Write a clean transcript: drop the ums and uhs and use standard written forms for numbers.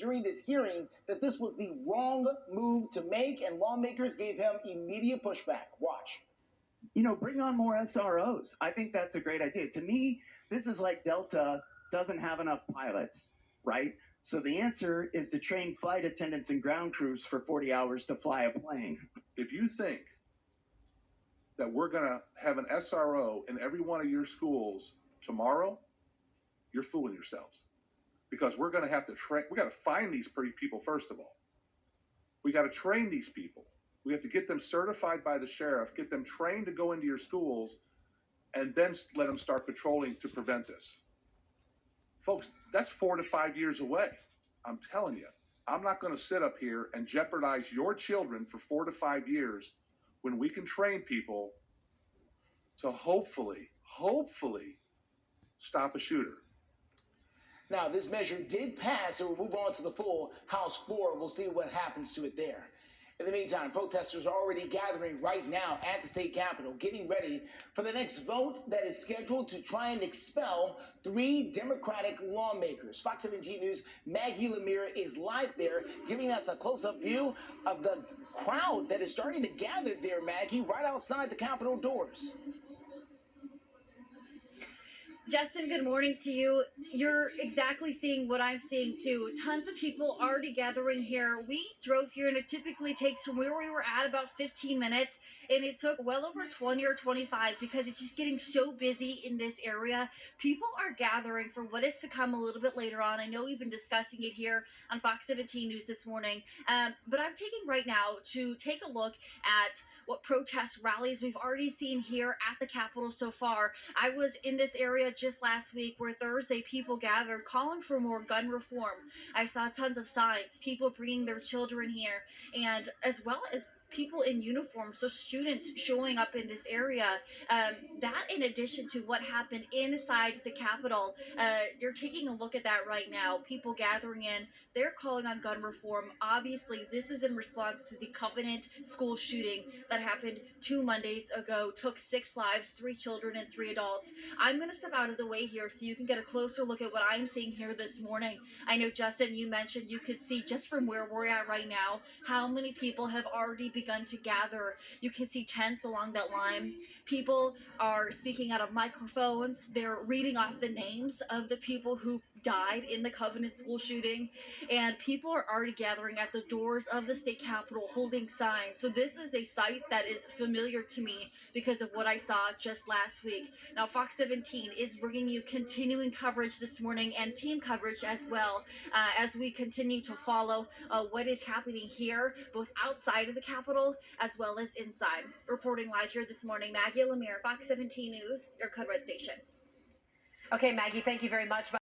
during this hearing that this was the wrong move to make, and lawmakers gave him immediate pushback. Watch. Bring on more SROs. I think that's a great idea. To me, this is like Delta doesn't have enough pilots, right? So the answer is to train flight attendants and ground crews for 40 hours to fly a plane. If you think that we're going to have an SRO in every one of your schools tomorrow, you're fooling yourselves. Because we're going to have to train, we got to find these people first of all. We got to train these people. We have to get them certified by the sheriff, get them trained to go into your schools, and then let them start patrolling to prevent this. Folks, that's 4 to 5 years away. I'm telling you, I'm not going to sit up here and jeopardize your children for 4 to 5 years when we can train people to hopefully stop a shooter. Now, this measure did pass, and we'll move on to the full House floor. We'll see what happens to it there. In the meantime, protesters are already gathering right now at the state capitol, getting ready for the next vote that is scheduled to try and expel 3 Democratic lawmakers. Fox 17 News' Maggie Lemire is live there, giving us a close-up view of the crowd that is starting to gather there, Maggie, right outside the Capitol doors. Justin, good morning to you. You're exactly seeing what I'm seeing too. Tons of people already gathering here. We drove here and it typically takes from where we were at about 15 minutes and it took well over 20 or 25 because it's just getting so busy in this area. People are gathering for what is to come a little bit later on. I know we've been discussing it here on Fox 17 News this morning, but I'm taking right now to take a look at what protest rallies we've already seen here at the Capitol so far. I was in this area just last week where Thursday people gathered calling for more gun reform. I saw tons of signs, people bringing their children here, and as well as people in uniform, so students showing up in this area. That in addition to what happened inside the Capitol, you're taking a look at that right now. People gathering in, they're calling on gun reform. Obviously, this is in response to the Covenant school shooting that happened 2 Mondays ago, took 6 lives, 3 children and 3 adults. I'm going to step out of the way here so you can get a closer look at what I'm seeing here this morning. I know, Justin, you mentioned you could see just from where we're at right now how many people have already begun to gather. You can see tents along that line. People are speaking out of microphones. They're reading off the names of the people who died in the Covenant school shooting, and people are already gathering at the doors of the state capitol holding signs. So this is a site that is familiar to me because of what I saw just last week. Now, Fox 17 is bringing you continuing coverage this morning and team coverage as well as we continue to follow what is happening here, both outside of the Capitol as well as inside. Reporting live here this morning, Maggie Lemire, Fox 17 News, your Code Red station. Okay, Maggie, thank you very much.